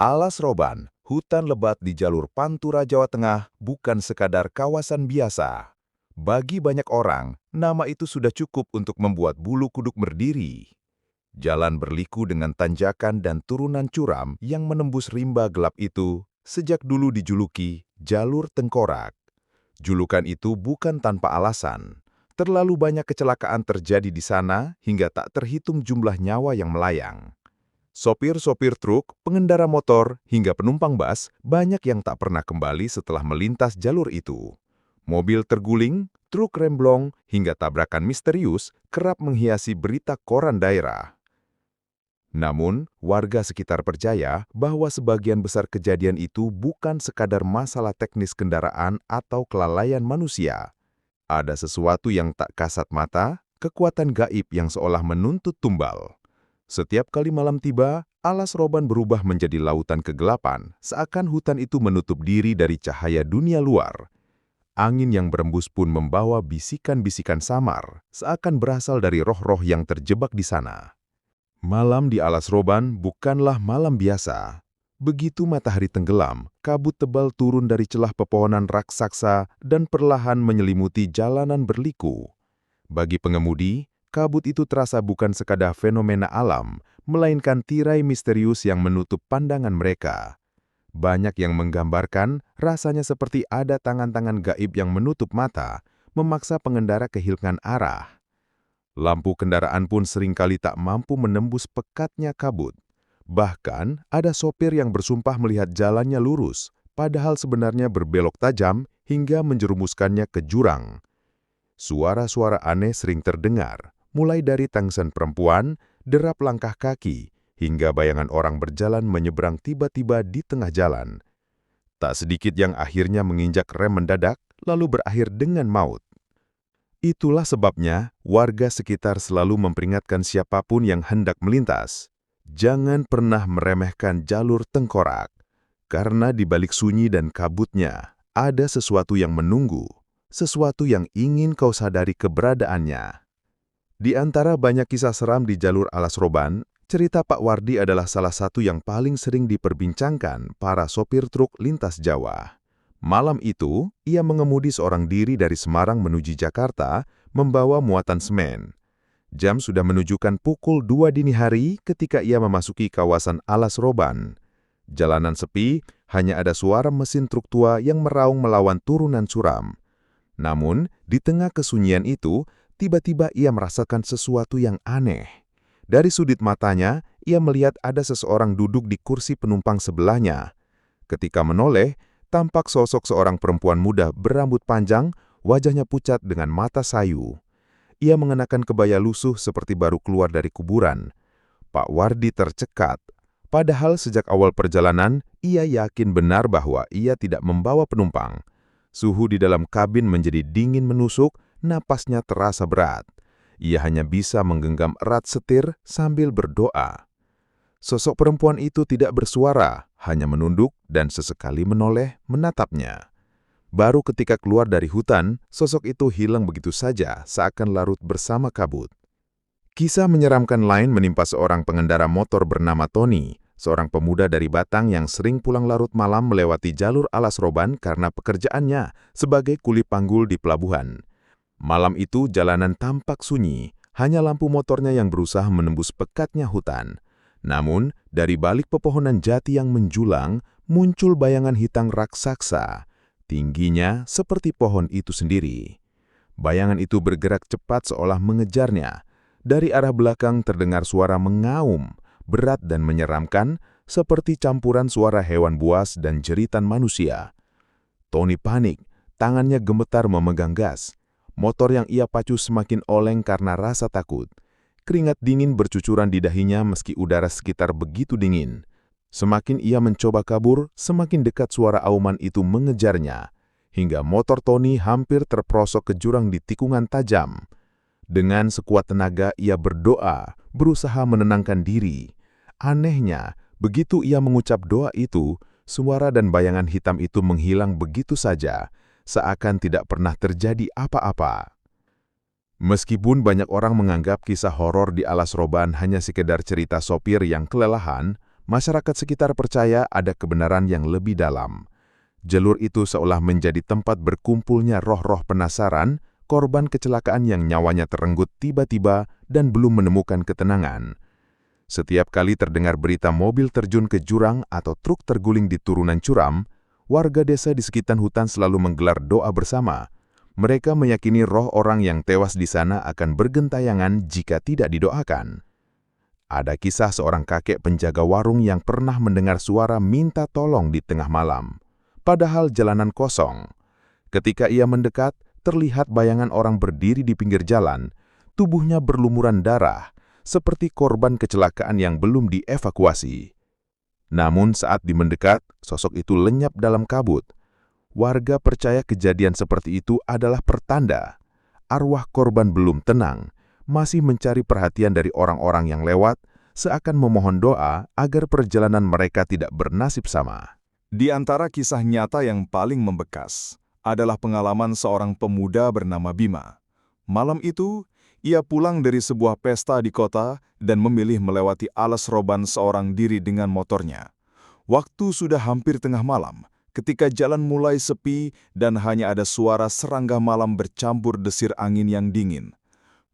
Alas Roban, hutan lebat di jalur Pantura, Jawa Tengah, bukan sekadar kawasan biasa. Bagi banyak orang, nama itu sudah cukup untuk membuat bulu kuduk berdiri. Jalan berliku dengan tanjakan dan turunan curam yang menembus rimba gelap itu sejak dulu dijuluki Jalur Tengkorak. Julukan itu bukan tanpa alasan. Terlalu banyak kecelakaan terjadi di sana hingga tak terhitung jumlah nyawa yang melayang. Sopir-sopir truk, pengendara motor, hingga penumpang bus banyak yang tak pernah kembali setelah melintas jalur itu. Mobil terguling, truk remblong, hingga tabrakan misterius kerap menghiasi berita koran daerah. Namun, warga sekitar percaya bahwa sebagian besar kejadian itu bukan sekadar masalah teknis kendaraan atau kelalaian manusia. Ada sesuatu yang tak kasat mata, kekuatan gaib yang seolah menuntut tumbal. Setiap kali malam tiba, Alas Roban berubah menjadi lautan kegelapan, seakan hutan itu menutup diri dari cahaya dunia luar. Angin yang berembus pun membawa bisikan-bisikan samar, seakan berasal dari roh-roh yang terjebak di sana. Malam di Alas Roban bukanlah malam biasa. Begitu matahari tenggelam, kabut tebal turun dari celah pepohonan raksasa dan perlahan menyelimuti jalanan berliku. Bagi pengemudi, kabut itu terasa bukan sekadar fenomena alam, melainkan tirai misterius yang menutup pandangan mereka. Banyak yang menggambarkan rasanya seperti ada tangan-tangan gaib yang menutup mata, memaksa pengendara kehilangan arah. Lampu kendaraan pun seringkali tak mampu menembus pekatnya kabut. Bahkan, ada sopir yang bersumpah melihat jalannya lurus, padahal sebenarnya berbelok tajam hingga menjerumuskannya ke jurang. Suara-suara aneh sering terdengar, mulai dari tangisan perempuan, derap langkah kaki, hingga bayangan orang berjalan menyeberang tiba-tiba di tengah jalan. Tak sedikit yang akhirnya menginjak rem mendadak, lalu berakhir dengan maut. Itulah sebabnya warga sekitar selalu memperingatkan siapapun yang hendak melintas. Jangan pernah meremehkan jalur tengkorak, karena di balik sunyi dan kabutnya ada sesuatu yang menunggu, sesuatu yang ingin kau sadari keberadaannya. Di antara banyak kisah seram di jalur Alas Roban, cerita Pak Wardi adalah salah satu yang paling sering diperbincangkan para sopir truk lintas Jawa. Malam itu, ia mengemudi seorang diri dari Semarang menuju Jakarta, membawa muatan semen. Jam sudah menunjukkan pukul 2 dini hari ketika ia memasuki kawasan Alas Roban. Jalanan sepi, hanya ada suara mesin truk tua yang meraung melawan turunan curam. Namun, di tengah kesunyian itu, tiba-tiba ia merasakan sesuatu yang aneh. Dari sudut matanya, ia melihat ada seseorang duduk di kursi penumpang sebelahnya. Ketika menoleh, tampak sosok seorang perempuan muda berambut panjang, wajahnya pucat dengan mata sayu. Ia mengenakan kebaya lusuh seperti baru keluar dari kuburan. Pak Wardi tercekat. Padahal sejak awal perjalanan, ia yakin benar bahwa ia tidak membawa penumpang. Suhu di dalam kabin menjadi dingin menusuk, napasnya terasa berat. Ia hanya bisa menggenggam erat setir sambil berdoa. Sosok perempuan itu tidak bersuara, hanya menunduk dan sesekali menoleh menatapnya. Baru ketika keluar dari hutan, sosok itu hilang begitu saja, seakan larut bersama kabut. Kisah menyeramkan lain menimpa seorang pengendara motor bernama Tony, seorang pemuda dari Batang yang sering pulang larut malam melewati jalur Alas Roban karena pekerjaannya sebagai kuli panggul di pelabuhan. Malam itu jalanan tampak sunyi, hanya lampu motornya yang berusaha menembus pekatnya hutan. Namun, dari balik pepohonan jati yang menjulang, muncul bayangan hitam raksasa. Tingginya seperti pohon itu sendiri. Bayangan itu bergerak cepat seolah mengejarnya. Dari arah belakang terdengar suara mengaum, berat dan menyeramkan, seperti campuran suara hewan buas dan jeritan manusia. Tony panik, tangannya gemetar memegang gas. Motor yang ia pacu semakin oleng karena rasa takut. Keringat dingin bercucuran di dahinya meski udara sekitar begitu dingin. Semakin ia mencoba kabur, semakin dekat suara auman itu mengejarnya, hingga motor Tony hampir terperosok ke jurang di tikungan tajam. Dengan sekuat tenaga ia berdoa, berusaha menenangkan diri. Anehnya, begitu ia mengucap doa itu, suara dan bayangan hitam itu menghilang begitu saja, seakan tidak pernah terjadi apa-apa. Meskipun banyak orang menganggap kisah horor di Alas Roban hanya sekedar cerita sopir yang kelelahan, Masyarakat sekitar percaya ada kebenaran yang lebih dalam. Jalur itu seolah menjadi tempat berkumpulnya roh-roh penasaran, korban kecelakaan yang nyawanya terenggut tiba-tiba dan belum menemukan ketenangan. Setiap kali terdengar berita mobil terjun ke jurang atau truk terguling di turunan curam, warga desa di sekitar hutan selalu menggelar doa bersama. Mereka meyakini roh orang yang tewas di sana akan bergentayangan jika tidak didoakan. Ada kisah seorang kakek penjaga warung yang pernah mendengar suara minta tolong di tengah malam, padahal jalanan kosong. Ketika ia mendekat, terlihat bayangan orang berdiri di pinggir jalan, tubuhnya berlumuran darah, seperti korban kecelakaan yang belum dievakuasi. Namun saat mendekat, sosok itu lenyap dalam kabut. Warga percaya kejadian seperti itu adalah pertanda arwah korban belum tenang, masih mencari perhatian dari orang-orang yang lewat, seakan memohon doa agar perjalanan mereka tidak bernasib sama. Di antara kisah nyata yang paling membekas adalah pengalaman seorang pemuda bernama Bima. Malam itu, ia pulang dari sebuah pesta di kota dan memilih melewati alas roban seorang diri dengan motornya. Waktu sudah hampir tengah malam, ketika jalan mulai sepi dan hanya ada suara serangga malam bercampur desir angin yang dingin.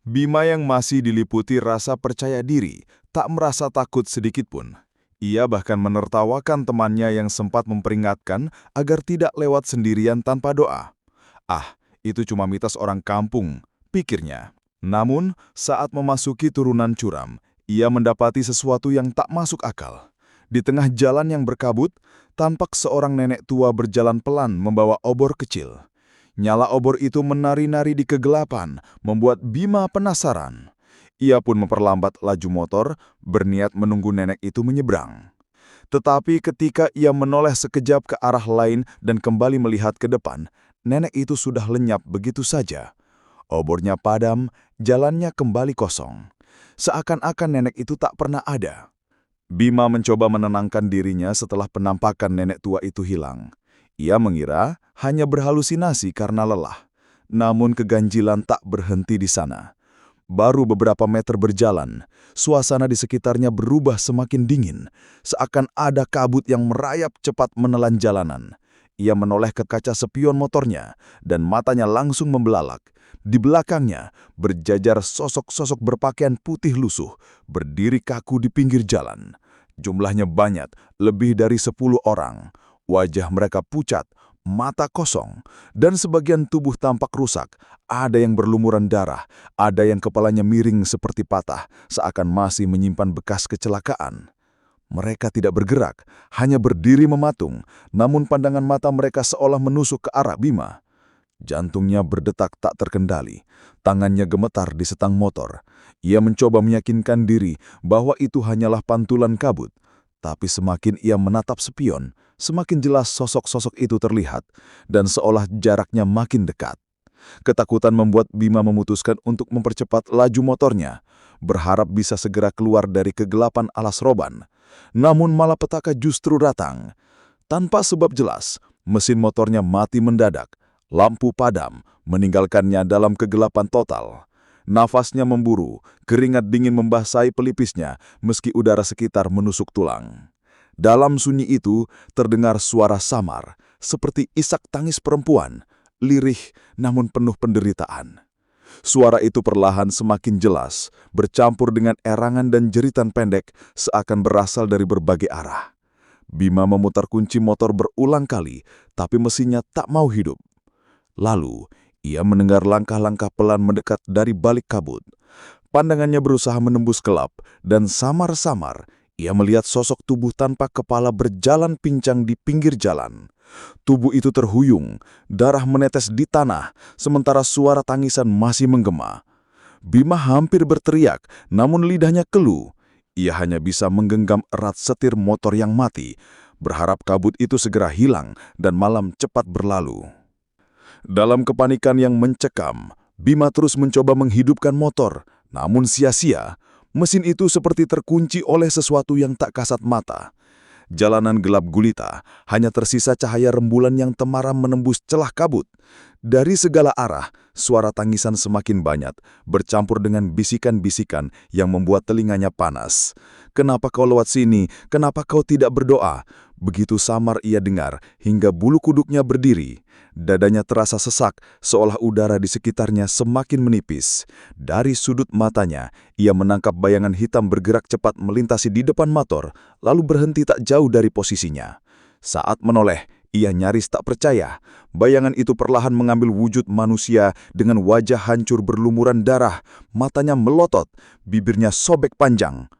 Bima yang masih diliputi rasa percaya diri, tak merasa takut sedikitpun. Ia bahkan menertawakan temannya yang sempat memperingatkan agar tidak lewat sendirian tanpa doa. Ah, itu cuma mitos orang kampung, pikirnya. Namun, saat memasuki turunan curam, ia mendapati sesuatu yang tak masuk akal. Di tengah jalan yang berkabut, tampak seorang nenek tua berjalan pelan membawa obor kecil. Nyala obor itu menari-nari di kegelapan, membuat Bima penasaran. Ia pun memperlambat laju motor, berniat menunggu nenek itu menyeberang. Tetapi ketika ia menoleh sekejap ke arah lain dan kembali melihat ke depan, nenek itu sudah lenyap begitu saja. Obornya padam, jalannya kembali kosong. Seakan-akan nenek itu tak pernah ada. Bima mencoba menenangkan dirinya setelah penampakan nenek tua itu hilang. Ia mengira hanya berhalusinasi karena lelah. Namun keganjilan tak berhenti di sana. Baru beberapa meter berjalan, suasana di sekitarnya berubah semakin dingin, seakan ada kabut yang merayap cepat menelan jalanan. Ia menoleh ke kaca spion motornya, dan matanya langsung membelalak. Di belakangnya, berjajar sosok-sosok berpakaian putih lusuh, berdiri kaku di pinggir jalan. Jumlahnya banyak, lebih dari 10 orang. Wajah mereka pucat, mata kosong, dan sebagian tubuh tampak rusak. Ada yang berlumuran darah, ada yang kepalanya miring seperti patah, seakan masih menyimpan bekas kecelakaan. Mereka tidak bergerak, hanya berdiri mematung, namun pandangan mata mereka seolah menusuk ke arah Bima. Jantungnya berdetak tak terkendali, tangannya gemetar di setang motor. Ia mencoba meyakinkan diri bahwa itu hanyalah pantulan kabut. Tapi semakin ia menatap spion, semakin jelas sosok-sosok itu terlihat, dan seolah jaraknya makin dekat. Ketakutan membuat Bima memutuskan untuk mempercepat laju motornya, berharap bisa segera keluar dari kegelapan alas roban. Namun malapetaka justru datang. Tanpa sebab jelas, mesin motornya mati mendadak. Lampu padam, meninggalkannya dalam kegelapan total. Nafasnya memburu, keringat dingin membasahi pelipisnya meski udara sekitar menusuk tulang. Dalam sunyi itu terdengar suara samar, seperti isak tangis perempuan, lirih namun penuh penderitaan. Suara itu perlahan semakin jelas, bercampur dengan erangan dan jeritan pendek seakan berasal dari berbagai arah. Bima memutar kunci motor berulang kali, tapi mesinnya tak mau hidup. Lalu, ia mendengar langkah-langkah pelan mendekat dari balik kabut. Pandangannya berusaha menembus gelap, dan samar-samar ia melihat sosok tubuh tanpa kepala berjalan pincang di pinggir jalan. Tubuh itu terhuyung, darah menetes di tanah, sementara suara tangisan masih menggema. Bima hampir berteriak, namun lidahnya keluh. Ia hanya bisa menggenggam erat setir motor yang mati, berharap kabut itu segera hilang dan malam cepat berlalu. Dalam kepanikan yang mencekam, Bima terus mencoba menghidupkan motor, namun sia-sia. Mesin itu seperti terkunci oleh sesuatu yang tak kasat mata. Jalanan gelap gulita, hanya tersisa cahaya rembulan yang temaram menembus celah kabut. Dari segala arah, suara tangisan semakin banyak, bercampur dengan bisikan-bisikan yang membuat telinganya panas. "Kenapa kau lewat sini? Kenapa kau tidak berdoa?" Begitu samar ia dengar, hingga bulu kuduknya berdiri. Dadanya terasa sesak, seolah udara di sekitarnya semakin menipis. Dari sudut matanya, ia menangkap bayangan hitam bergerak cepat melintasi di depan motor, lalu berhenti tak jauh dari posisinya. Saat menoleh, ia nyaris tak percaya. Bayangan itu perlahan mengambil wujud manusia dengan wajah hancur berlumuran darah, matanya melotot, bibirnya sobek panjang.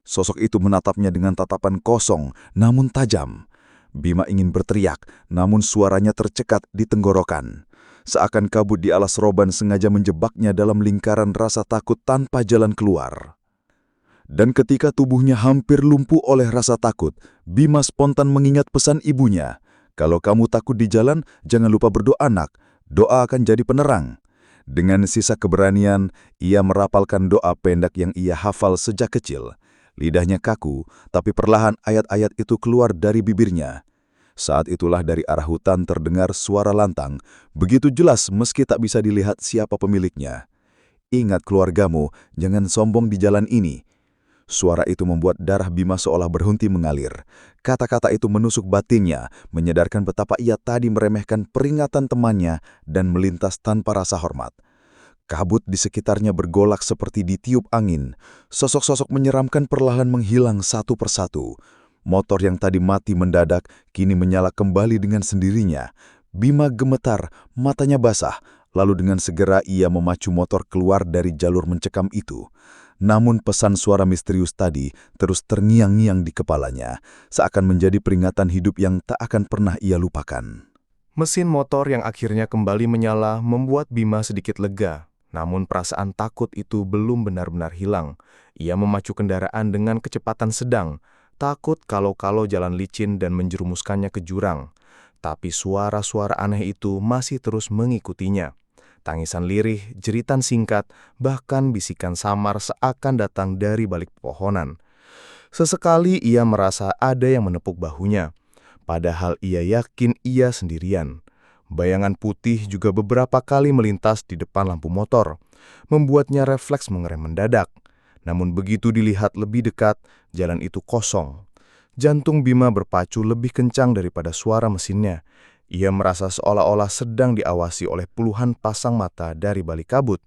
Sosok itu menatapnya dengan tatapan kosong, namun tajam. Bima ingin berteriak, namun suaranya tercekat di tenggorokan. Seakan kabut di alas roban sengaja menjebaknya dalam lingkaran rasa takut tanpa jalan keluar. Dan ketika tubuhnya hampir lumpuh oleh rasa takut, Bima spontan mengingat pesan ibunya. "Kalau kamu takut di jalan, jangan lupa berdoa, nak. Doa akan jadi penerang." Dengan sisa keberanian, ia merapalkan doa pendek yang ia hafal sejak kecil. Lidahnya kaku, tapi perlahan ayat-ayat itu keluar dari bibirnya. Saat itulah dari arah hutan terdengar suara lantang, begitu jelas meski tak bisa dilihat siapa pemiliknya. "Ingat keluargamu, jangan sombong di jalan ini." Suara itu membuat darah Bima seolah berhenti mengalir. Kata-kata itu menusuk batinnya, menyadarkan betapa ia tadi meremehkan peringatan temannya dan melintas tanpa rasa hormat. Kabut di sekitarnya bergolak seperti ditiup angin. Sosok-sosok menyeramkan perlahan menghilang satu persatu. Motor yang tadi mati mendadak, kini menyala kembali dengan sendirinya. Bima gemetar, matanya basah, lalu dengan segera ia memacu motor keluar dari jalur mencekam itu. Namun pesan suara misterius tadi terus terngiang-ngiang di kepalanya, seakan menjadi peringatan hidup yang tak akan pernah ia lupakan. Mesin motor yang akhirnya kembali menyala membuat Bima sedikit lega, namun perasaan takut itu belum benar-benar hilang. Ia memacu kendaraan dengan kecepatan sedang, takut kalau-kalau jalan licin dan menjerumuskannya ke jurang. Tapi suara-suara aneh itu masih terus mengikutinya. Tangisan lirih, jeritan singkat, bahkan bisikan samar seakan datang dari balik pepohonan. Sesekali ia merasa ada yang menepuk bahunya, padahal ia yakin ia sendirian. Bayangan putih juga beberapa kali melintas di depan lampu motor, membuatnya refleks mengerem mendadak. Namun begitu dilihat lebih dekat, jalan itu kosong. Jantung Bima berpacu lebih kencang daripada suara mesinnya. Ia merasa seolah-olah sedang diawasi oleh puluhan pasang mata dari balik kabut.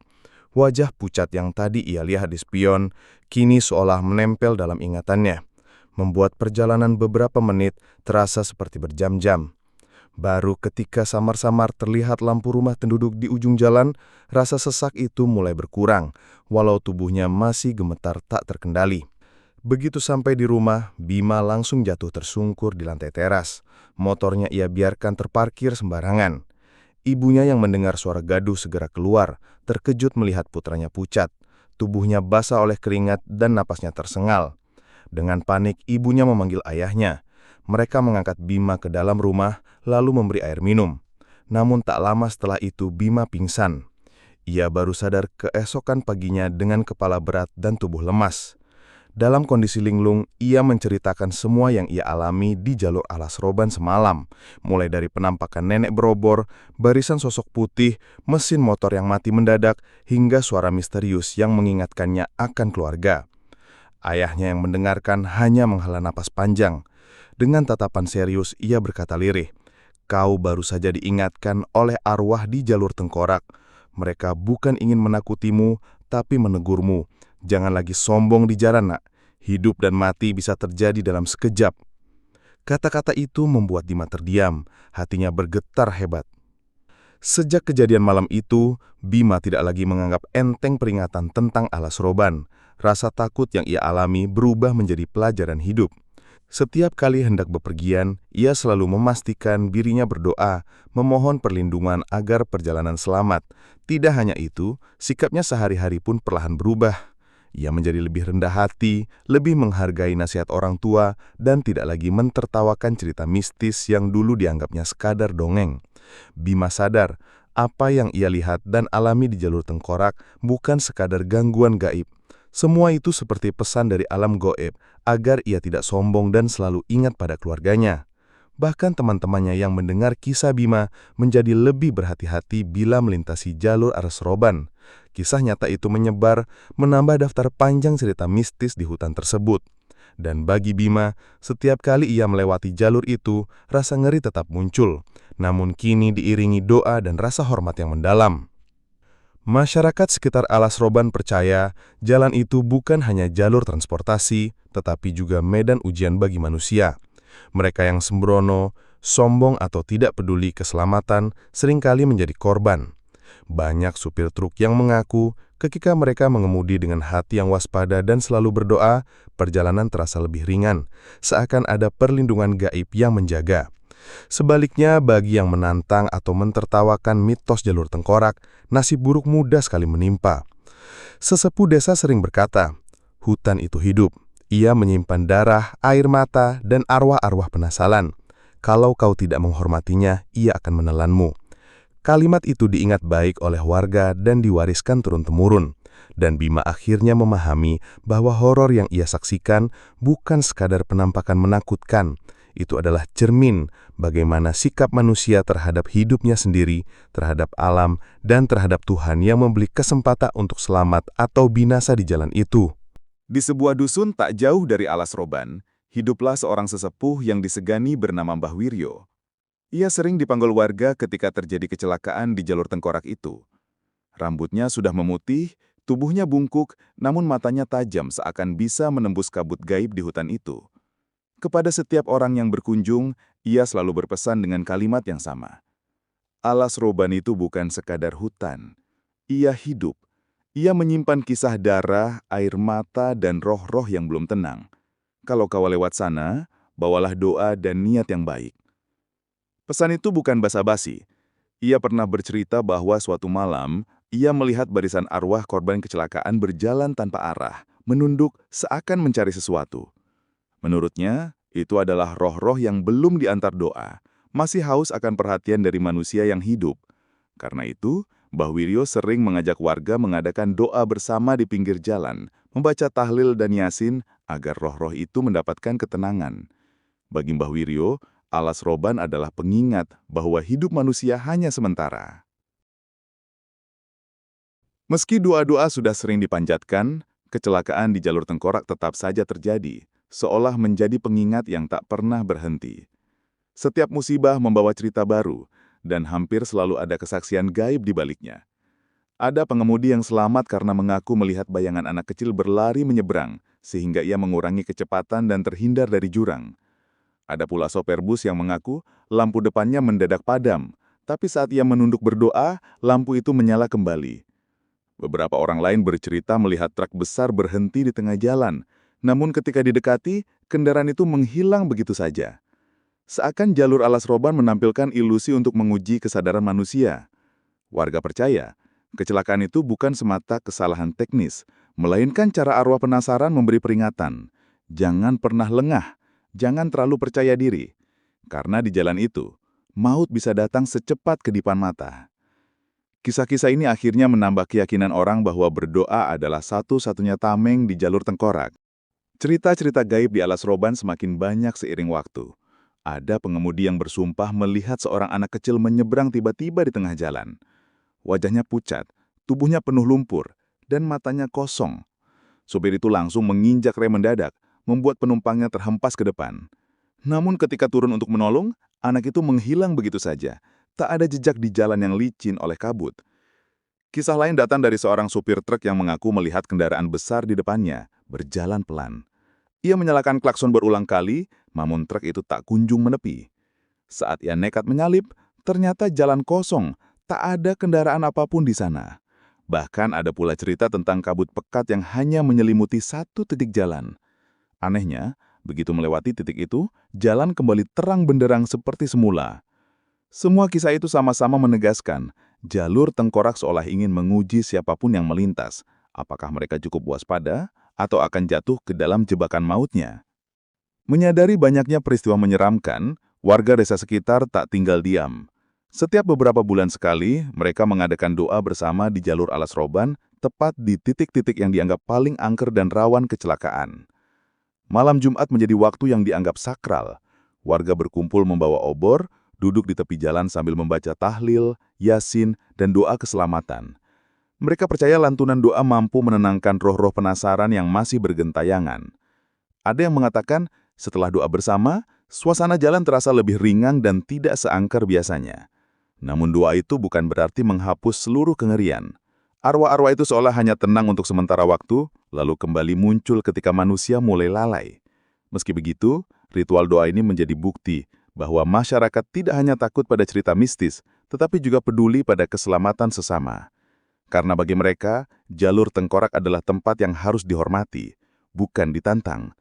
Wajah pucat yang tadi ia lihat di spion, kini seolah menempel dalam ingatannya, membuat perjalanan beberapa menit terasa seperti berjam-jam. Baru ketika samar-samar terlihat lampu rumah penduduk di ujung jalan, rasa sesak itu mulai berkurang, walau tubuhnya masih gemetar tak terkendali. Begitu sampai di rumah, Bima langsung jatuh tersungkur di lantai teras. Motornya ia biarkan terparkir sembarangan. Ibunya yang mendengar suara gaduh segera keluar, terkejut melihat putranya pucat. Tubuhnya basah oleh keringat dan napasnya tersengal. Dengan panik, ibunya memanggil ayahnya. Mereka mengangkat Bima ke dalam rumah, lalu memberi air minum. Namun tak lama setelah itu Bima pingsan. Ia baru sadar keesokan paginya dengan kepala berat dan tubuh lemas. Dalam kondisi linglung, ia menceritakan semua yang ia alami di jalur alas roban semalam, mulai dari penampakan nenek berobor, barisan sosok putih, mesin motor yang mati mendadak, hingga suara misterius yang mengingatkannya akan keluarga. Ayahnya yang mendengarkan hanya menghela napas panjang. Dengan tatapan serius, ia berkata lirih, "Kau baru saja diingatkan oleh arwah di jalur tengkorak. Mereka bukan ingin menakutimu, tapi menegurmu. Jangan lagi sombong di jalan, nak. Hidup dan mati bisa terjadi dalam sekejap." Kata-kata itu membuat Bima terdiam, hatinya bergetar hebat. Sejak kejadian malam itu, Bima tidak lagi menganggap enteng peringatan tentang alas roban. Rasa takut yang ia alami berubah menjadi pelajaran hidup. Setiap kali hendak bepergian, ia selalu memastikan dirinya berdoa, memohon perlindungan agar perjalanan selamat. Tidak hanya itu, sikapnya sehari-hari pun perlahan berubah. Ia menjadi lebih rendah hati, lebih menghargai nasihat orang tua, dan tidak lagi mentertawakan cerita mistis yang dulu dianggapnya sekadar dongeng. Bima sadar, apa yang ia lihat dan alami di jalur tengkorak bukan sekadar gangguan gaib. Semua itu seperti pesan dari alam goib, agar ia tidak sombong dan selalu ingat pada keluarganya. Bahkan teman-temannya yang mendengar kisah Bima menjadi lebih berhati-hati bila melintasi jalur Alas Roban. Kisah nyata itu menyebar, menambah daftar panjang cerita mistis di hutan tersebut. Dan bagi Bima, setiap kali ia melewati jalur itu, rasa ngeri tetap muncul. Namun kini diiringi doa dan rasa hormat yang mendalam. Masyarakat sekitar Alas Roban percaya jalan itu bukan hanya jalur transportasi, tetapi juga medan ujian bagi manusia. Mereka yang sembrono, sombong atau tidak peduli keselamatan seringkali menjadi korban. Banyak supir truk yang mengaku ketika mereka mengemudi dengan hati yang waspada dan selalu berdoa, perjalanan terasa lebih ringan, seakan ada perlindungan gaib yang menjaga. Sebaliknya, bagi yang menantang atau mentertawakan mitos jalur tengkorak, nasib buruk mudah sekali menimpa. Sesepuh desa sering berkata, hutan itu hidup. Ia menyimpan darah, air mata, dan arwah-arwah penasaran. Kalau kau tidak menghormatinya, ia akan menelanmu. Kalimat itu diingat baik oleh warga dan diwariskan turun-temurun. Dan Bima akhirnya memahami bahwa horor yang ia saksikan bukan sekadar penampakan menakutkan. Itu adalah cermin bagaimana sikap manusia terhadap hidupnya sendiri, terhadap alam, dan terhadap Tuhan yang memberi kesempatan untuk selamat atau binasa di jalan itu. Di sebuah dusun tak jauh dari Alas Roban, hiduplah seorang sesepuh yang disegani bernama Mbah Wiryo. Ia sering dipanggil warga ketika terjadi kecelakaan di jalur tengkorak itu. Rambutnya sudah memutih, tubuhnya bungkuk, namun matanya tajam seakan bisa menembus kabut gaib di hutan itu. Kepada setiap orang yang berkunjung, ia selalu berpesan dengan kalimat yang sama. Alas Roban itu bukan sekadar hutan. Ia hidup. Ia menyimpan kisah darah, air mata, dan roh-roh yang belum tenang. Kalau kau lewat sana, bawalah doa dan niat yang baik. Pesan itu bukan basa-basi. Ia pernah bercerita bahwa suatu malam, ia melihat barisan arwah korban kecelakaan berjalan tanpa arah, menunduk seakan mencari sesuatu. Menurutnya, itu adalah roh-roh yang belum diantar doa, masih haus akan perhatian dari manusia yang hidup. Karena itu, Mbah Wiryo sering mengajak warga mengadakan doa bersama di pinggir jalan, membaca tahlil dan yasin agar roh-roh itu mendapatkan ketenangan. Bagi Mbah Wiryo, Alas Roban adalah pengingat bahwa hidup manusia hanya sementara. Meski doa-doa sudah sering dipanjatkan, kecelakaan di jalur tengkorak tetap saja terjadi, seolah menjadi pengingat yang tak pernah berhenti. Setiap musibah membawa cerita baru, dan hampir selalu ada kesaksian gaib di baliknya. Ada pengemudi yang selamat karena mengaku melihat bayangan anak kecil berlari menyeberang, sehingga ia mengurangi kecepatan dan terhindar dari jurang. Ada pula sopir bus yang mengaku lampu depannya mendadak padam, tapi saat ia menunduk berdoa, lampu itu menyala kembali. Beberapa orang lain bercerita melihat truk besar berhenti di tengah jalan, namun ketika didekati, kendaraan itu menghilang begitu saja. Seakan jalur Alas Roban menampilkan ilusi untuk menguji kesadaran manusia. Warga percaya, kecelakaan itu bukan semata kesalahan teknis, melainkan cara arwah penasaran memberi peringatan. Jangan pernah lengah, jangan terlalu percaya diri. Karena di jalan itu, maut bisa datang secepat kedipan mata. Kisah-kisah ini akhirnya menambah keyakinan orang bahwa berdoa adalah satu-satunya tameng di jalur tengkorak. Cerita-cerita gaib di Alas Roban semakin banyak seiring waktu. Ada pengemudi yang bersumpah melihat seorang anak kecil menyeberang tiba-tiba di tengah jalan. Wajahnya pucat, tubuhnya penuh lumpur, dan matanya kosong. Sopir itu langsung menginjak rem mendadak, membuat penumpangnya terhempas ke depan. Namun ketika turun untuk menolong, anak itu menghilang begitu saja. Tak ada jejak di jalan yang licin oleh kabut. Kisah lain datang dari seorang supir truk yang mengaku melihat kendaraan besar di depannya, berjalan pelan. Ia menyalakan klakson berulang kali, namun truk itu tak kunjung menepi. Saat ia nekat menyalip, ternyata jalan kosong, tak ada kendaraan apapun di sana. Bahkan ada pula cerita tentang kabut pekat yang hanya menyelimuti satu titik jalan. Anehnya, begitu melewati titik itu, jalan kembali terang benderang seperti semula. Semua kisah itu sama-sama menegaskan, jalur tengkorak seolah ingin menguji siapapun yang melintas, apakah mereka cukup waspada atau akan jatuh ke dalam jebakan mautnya. Menyadari banyaknya peristiwa menyeramkan, warga desa sekitar tak tinggal diam. Setiap beberapa bulan sekali, mereka mengadakan doa bersama di jalur Alas Roban, tepat di titik-titik yang dianggap paling angker dan rawan kecelakaan. Malam Jumat menjadi waktu yang dianggap sakral. Warga berkumpul membawa obor, duduk di tepi jalan sambil membaca tahlil, yasin, dan doa keselamatan. Mereka percaya lantunan doa mampu menenangkan roh-roh penasaran yang masih bergentayangan. Ada yang mengatakan, setelah doa bersama, suasana jalan terasa lebih ringan dan tidak seangker biasanya. Namun doa itu bukan berarti menghapus seluruh kengerian. Arwah-arwah itu seolah hanya tenang untuk sementara waktu, lalu kembali muncul ketika manusia mulai lalai. Meski begitu, ritual doa ini menjadi bukti bahwa masyarakat tidak hanya takut pada cerita mistis, tetapi juga peduli pada keselamatan sesama. Karena bagi mereka, jalur tengkorak adalah tempat yang harus dihormati, bukan ditantang.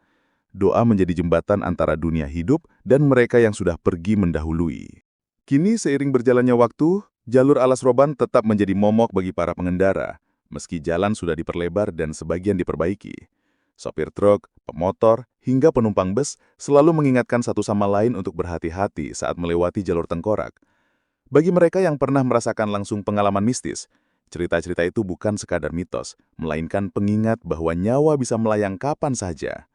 Doa menjadi jembatan antara dunia hidup dan mereka yang sudah pergi mendahului. Kini seiring berjalannya waktu, jalur Alas Roban tetap menjadi momok bagi para pengendara, meski jalan sudah diperlebar dan sebagian diperbaiki. Sopir truk, pemotor, hingga penumpang bus selalu mengingatkan satu sama lain untuk berhati-hati saat melewati jalur tengkorak. Bagi mereka yang pernah merasakan langsung pengalaman mistis, cerita-cerita itu bukan sekadar mitos, melainkan pengingat bahwa nyawa bisa melayang kapan saja.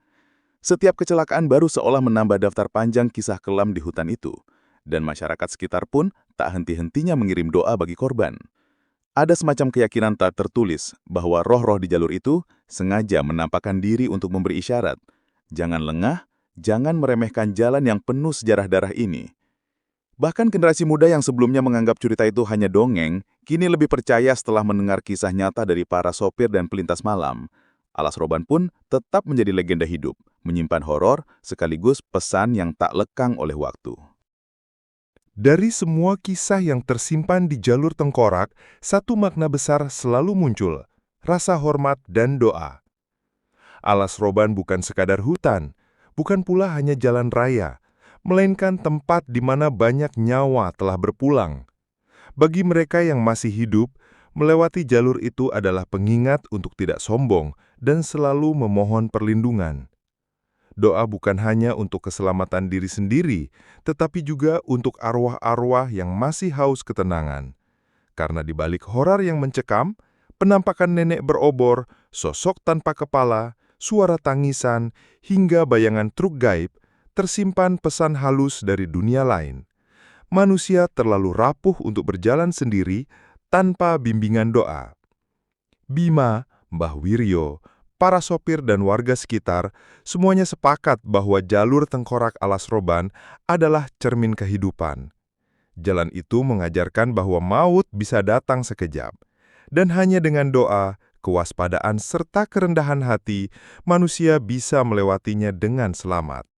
Setiap kecelakaan baru seolah menambah daftar panjang kisah kelam di hutan itu, dan masyarakat sekitar pun tak henti-hentinya mengirim doa bagi korban. Ada semacam keyakinan tak tertulis bahwa roh-roh di jalur itu sengaja menampakkan diri untuk memberi isyarat. Jangan lengah, jangan meremehkan jalan yang penuh sejarah darah ini. Bahkan generasi muda yang sebelumnya menganggap cerita itu hanya dongeng, kini lebih percaya setelah mendengar kisah nyata dari para sopir dan pelintas malam. Alas Roban pun tetap menjadi legenda hidup, menyimpan horor sekaligus pesan yang tak lekang oleh waktu. Dari semua kisah yang tersimpan di jalur tengkorak, satu makna besar selalu muncul, rasa hormat dan doa. Alas Roban bukan sekadar hutan, bukan pula hanya jalan raya, melainkan tempat di mana banyak nyawa telah berpulang. Bagi mereka yang masih hidup, melewati jalur itu adalah pengingat untuk tidak sombong dan selalu memohon perlindungan. Doa bukan hanya untuk keselamatan diri sendiri, tetapi juga untuk arwah-arwah yang masih haus ketenangan. Karena di balik horor yang mencekam, penampakan nenek berobor, sosok tanpa kepala, suara tangisan, hingga bayangan truk gaib, tersimpan pesan halus dari dunia lain. Manusia terlalu rapuh untuk berjalan sendiri tanpa bimbingan doa. Bima, Mbah Wiryo, para sopir dan warga sekitar, semuanya sepakat bahwa jalur tengkorak Alas Roban adalah cermin kehidupan. Jalan itu mengajarkan bahwa maut bisa datang sekejap. Dan hanya dengan doa, kewaspadaan serta kerendahan hati, manusia bisa melewatinya dengan selamat.